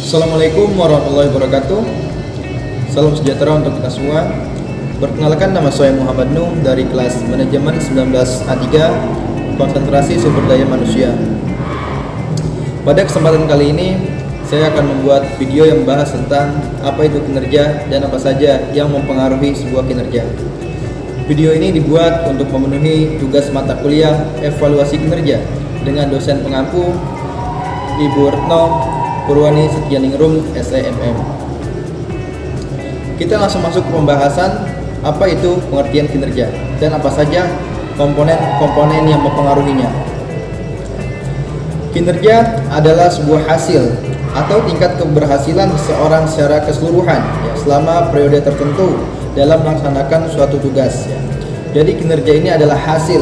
Assalamualaikum warahmatullahi wabarakatuh. Salam sejahtera untuk kita semua. Perkenalkan, nama saya Muhammad Nuh dari kelas Manajemen 19A3 Konsentrasi Sumber Daya Manusia. Pada kesempatan kali ini saya akan membuat video yang membahas tentang apa itu kinerja dan apa saja yang mempengaruhi sebuah kinerja. Video ini dibuat untuk memenuhi tugas mata kuliah evaluasi kinerja dengan dosen pengampu Ibu Retno Purwani Setyaningrum SEMM. Kita langsung masuk ke pembahasan apa itu pengertian kinerja dan apa saja komponen-komponen yang mempengaruhinya. Kinerja adalah sebuah hasil atau tingkat keberhasilan seseorang secara keseluruhan selama periode tertentu dalam melaksanakan suatu tugas. Jadi kinerja ini adalah hasil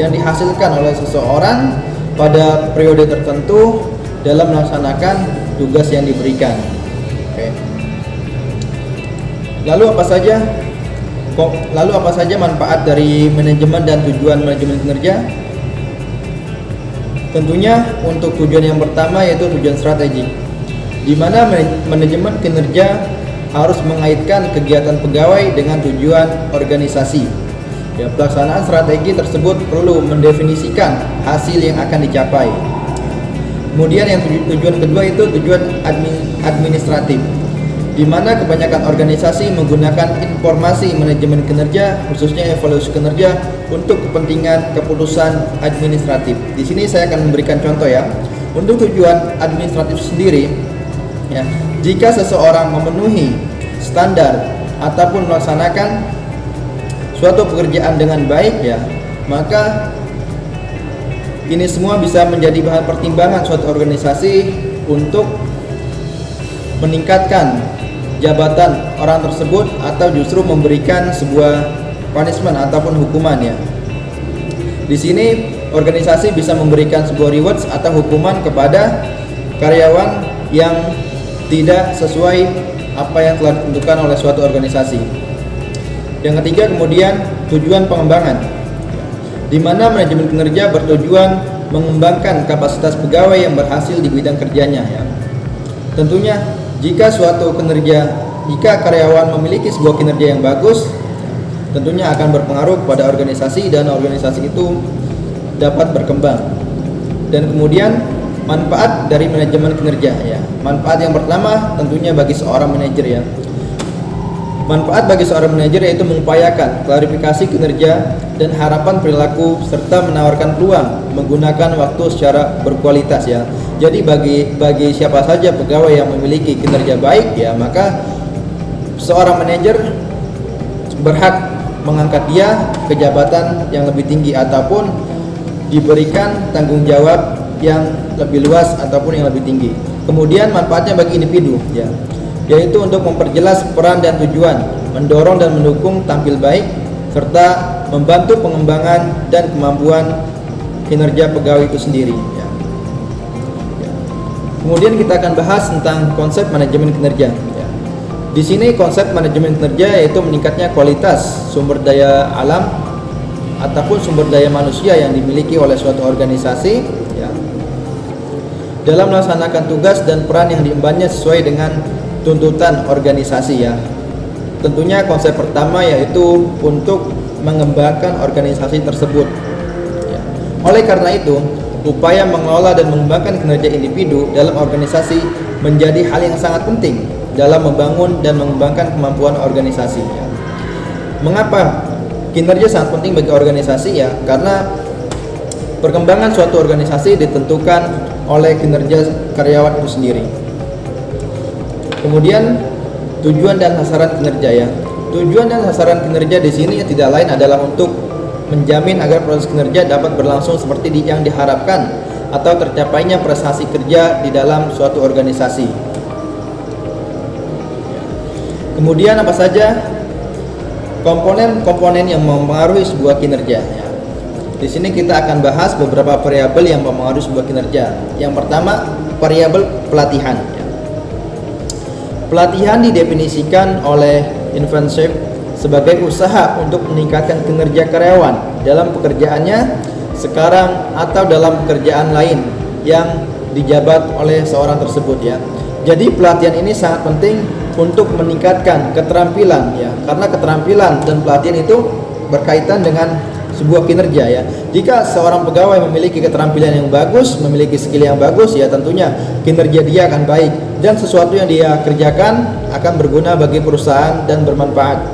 yang dihasilkan oleh seseorang pada periode tertentu dalam melaksanakan tugas yang diberikan. Oke. Lalu apa saja manfaat dari manajemen dan tujuan manajemen kinerja? Tentunya untuk tujuan yang pertama yaitu tujuan strategi, di mana manajemen kinerja harus mengaitkan kegiatan pegawai dengan tujuan organisasi. Pelaksanaan strategi tersebut perlu mendefinisikan hasil yang akan dicapai. Kemudian yang tujuan kedua itu tujuan administratif, di mana kebanyakan organisasi menggunakan informasi manajemen kinerja, khususnya evaluasi kinerja, untuk kepentingan keputusan administratif. Di sini saya akan memberikan contoh ya. Untuk tujuan administratif sendiri, jika seseorang memenuhi standar ataupun melaksanakan suatu pekerjaan dengan baik, maka ini semua bisa menjadi bahan pertimbangan suatu organisasi untuk meningkatkan jabatan orang tersebut atau justru memberikan sebuah punishment ataupun hukuman ya. Di sini organisasi bisa memberikan sebuah rewards atau hukuman kepada karyawan yang tidak sesuai apa yang telah ditentukan oleh suatu organisasi. Yang ketiga kemudian tujuan pengembangan, di mana manajemen kinerja bertujuan mengembangkan kapasitas pegawai yang berhasil di bidang kerjanya ya. Tentunya jika karyawan memiliki sebuah kinerja yang bagus, tentunya akan berpengaruh kepada organisasi dan organisasi itu dapat berkembang. Dan kemudian manfaat dari manajemen kinerja ya. Manfaat yang pertama tentunya bagi seorang manajer ya. Manfaat bagi seorang manajer yaitu mengupayakan klarifikasi kinerja dan harapan perilaku serta menawarkan peluang menggunakan waktu secara berkualitas ya. Jadi bagi siapa saja pegawai yang memiliki kinerja baik ya, maka seorang manajer berhak mengangkat dia ke jabatan yang lebih tinggi ataupun diberikan tanggung jawab yang lebih luas ataupun yang lebih tinggi. Kemudian manfaatnya bagi individu ya, yaitu untuk memperjelas peran dan tujuan, mendorong dan mendukung tampil baik, serta membantu pengembangan dan kemampuan kinerja pegawai itu sendiri ya. Kemudian kita akan bahas tentang konsep manajemen kinerja ya. Di sini konsep manajemen kinerja yaitu meningkatnya kualitas sumber daya alam ataupun sumber daya manusia yang dimiliki oleh suatu organisasi ya, dalam melaksanakan tugas dan peran yang diembannya sesuai dengan tuntutan organisasi ya. Tentunya konsep pertama yaitu untuk mengembangkan organisasi tersebut ya. Oleh karena itu, upaya mengelola dan mengembangkan kinerja individu dalam organisasi menjadi hal yang sangat penting dalam membangun dan mengembangkan kemampuan organisasi ya. Mengapa kinerja sangat penting bagi organisasi ya? Karena perkembangan suatu organisasi ditentukan oleh kinerja karyawan itu sendiri. Kemudian tujuan dan sasaran kinerja ya. Tujuan dan sasaran kinerja di sini tidak lain adalah untuk menjamin agar proses kinerja dapat berlangsung seperti yang diharapkan atau tercapainya prestasi kerja di dalam suatu organisasi. Kemudian apa saja komponen-komponen yang mempengaruhi sebuah kinerja ya. Di sini kita akan bahas beberapa variabel yang mempengaruhi sebuah kinerja. Yang pertama, variabel pelatihan. Pelatihan didefinisikan oleh Invensif sebagai usaha untuk meningkatkan kinerja karyawan dalam pekerjaannya sekarang atau dalam pekerjaan lain yang dijabat oleh seorang tersebut ya. Jadi pelatihan ini sangat penting untuk meningkatkan keterampilan ya, karena keterampilan dan pelatihan itu berkaitan dengan sebuah kinerja ya. Jika seorang pegawai memiliki keterampilan yang bagus, memiliki skill yang bagus, ya tentunya kinerja dia akan baik dan sesuatu yang dia kerjakan akan berguna bagi perusahaan dan bermanfaat.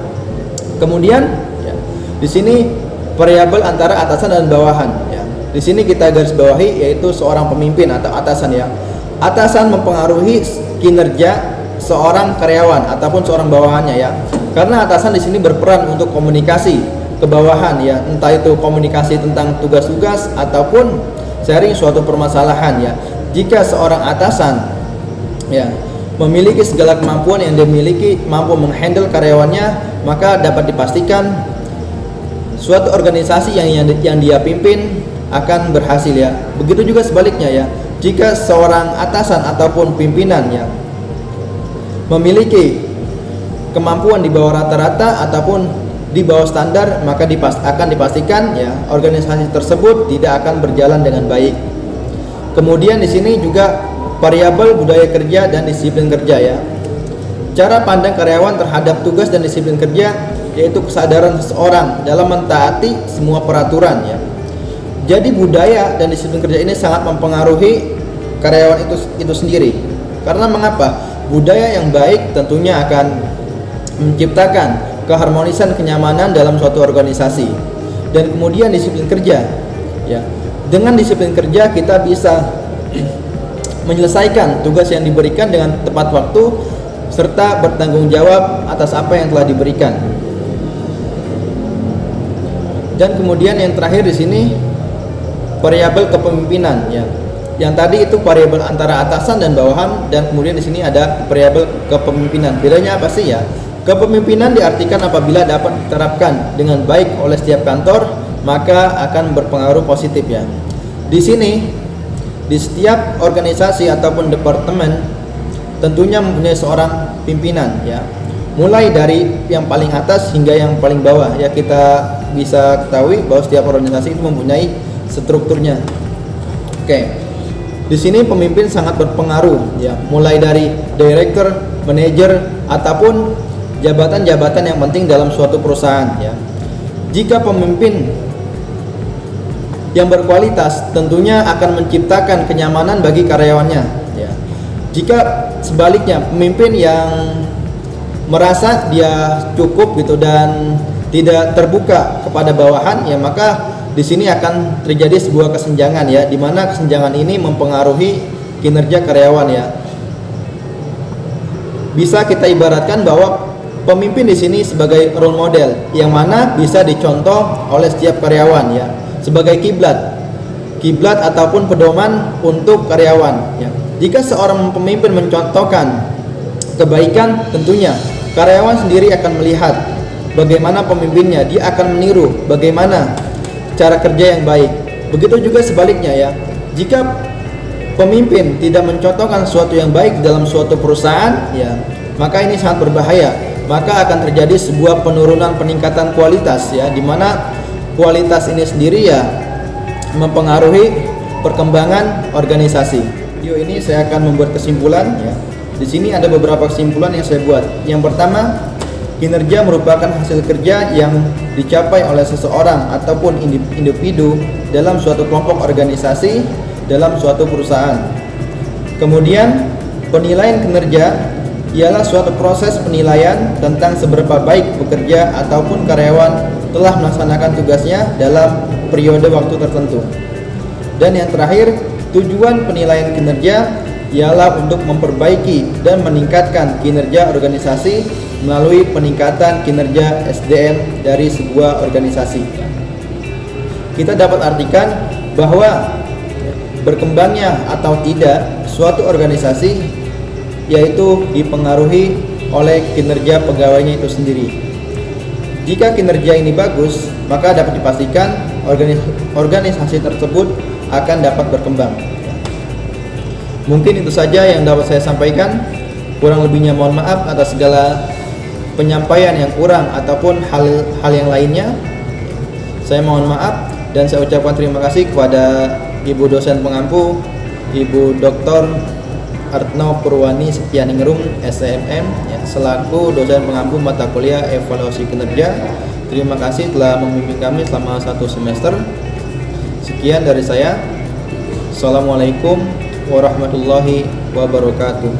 Kemudian ya, di sini variabel antara atasan dan bawahan ya. Di sini kita garis bawahi yaitu seorang pemimpin atau atasan ya. Atasan mempengaruhi kinerja seorang karyawan ataupun seorang bawahannya ya. Karena atasan di sini berperan untuk komunikasi ke bawahan ya, entah itu komunikasi tentang tugas-tugas ataupun sharing suatu permasalahan ya. Jika seorang atasan ya memiliki segala kemampuan yang dia miliki, mampu menghandle karyawannya, maka dapat dipastikan suatu organisasi yang dia pimpin akan berhasil ya. Begitu juga sebaliknya ya. Jika seorang atasan ataupun pimpinan ya memiliki kemampuan di bawah rata-rata ataupun di bawah standar, maka akan dipastikan ya organisasi tersebut tidak akan berjalan dengan baik. Kemudian di sini juga variabel budaya kerja dan disiplin kerja ya. Cara pandang karyawan terhadap tugas dan disiplin kerja yaitu kesadaran seseorang dalam mentaati semua peraturan ya. Jadi budaya dan disiplin kerja ini sangat mempengaruhi karyawan itu sendiri. Karena mengapa? Budaya yang baik tentunya akan menciptakan keharmonisan, kenyamanan dalam suatu organisasi. Dan kemudian disiplin kerja ya. Dengan disiplin kerja kita bisa menyelesaikan tugas yang diberikan dengan tepat waktu serta bertanggung jawab atas apa yang telah diberikan. Dan kemudian yang terakhir di sini variabel kepemimpinan ya. Yang tadi itu variabel antara atasan dan bawahan, dan kemudian di sini ada variabel kepemimpinan. Bedanya apa sih ya? Kepemimpinan diartikan apabila dapat diterapkan dengan baik oleh setiap kantor, maka akan berpengaruh positif ya. Di sini, di setiap organisasi ataupun departemen tentunya mempunyai seorang pimpinan ya. Mulai dari yang paling atas hingga yang paling bawah ya, kita bisa ketahui bahwa setiap organisasi itu mempunyai strukturnya. Oke. Di sini pemimpin sangat berpengaruh ya, mulai dari director, manager ataupun jabatan-jabatan yang penting dalam suatu perusahaan ya. Jika pemimpin yang berkualitas tentunya akan menciptakan kenyamanan bagi karyawannya ya. Jika sebaliknya pemimpin yang merasa dia cukup gitu dan tidak terbuka kepada bawahan ya, maka di sini akan terjadi sebuah kesenjangan ya, di mana kesenjangan ini mempengaruhi kinerja karyawan ya. Bisa kita ibaratkan bahwa pemimpin di sini sebagai role model yang mana bisa dicontoh oleh setiap karyawan ya, sebagai kiblat ataupun pedoman untuk karyawan ya. Jika seorang pemimpin mencontohkan kebaikan, tentunya karyawan sendiri akan melihat bagaimana pemimpinnya, dia akan meniru bagaimana cara kerja yang baik. Begitu juga sebaliknya ya. Jika pemimpin tidak mencontohkan sesuatu yang baik dalam suatu perusahaan ya, maka ini sangat berbahaya. Maka akan terjadi sebuah penurunan peningkatan kualitas ya, di mana kualitas ini sendiri ya mempengaruhi perkembangan organisasi. Video ini saya akan membuat kesimpulan ya. Di sini ada beberapa kesimpulan yang saya buat. Yang pertama, kinerja merupakan hasil kerja yang dicapai oleh seseorang ataupun individu dalam suatu kelompok organisasi dalam suatu perusahaan. Kemudian, penilaian kinerja ialah suatu proses penilaian tentang seberapa baik pekerja ataupun karyawan telah melaksanakan tugasnya dalam periode waktu tertentu. Dan yang terakhir, tujuan penilaian kinerja ialah untuk memperbaiki dan meningkatkan kinerja organisasi melalui peningkatan kinerja SDM dari sebuah organisasi. Kita dapat artikan bahwa berkembangnya atau tidak suatu organisasi yaitu dipengaruhi oleh kinerja pegawainya itu sendiri. Jika kinerja ini bagus, maka dapat dipastikan organisasi tersebut akan dapat berkembang. Mungkin itu saja yang dapat saya sampaikan. Kurang lebihnya mohon maaf atas segala penyampaian yang kurang ataupun hal yang lainnya. Saya mohon maaf dan saya ucapkan terima kasih kepada Ibu dosen pengampu, Ibu Dr. Artno Purwani Setianingrum SMM ya, selaku dosen pengampu mata kuliah evaluasi kinerja. Terima kasih telah membimbing kami selama 1 semester. Sekian dari saya. Assalamualaikum warahmatullahi wabarakatuh.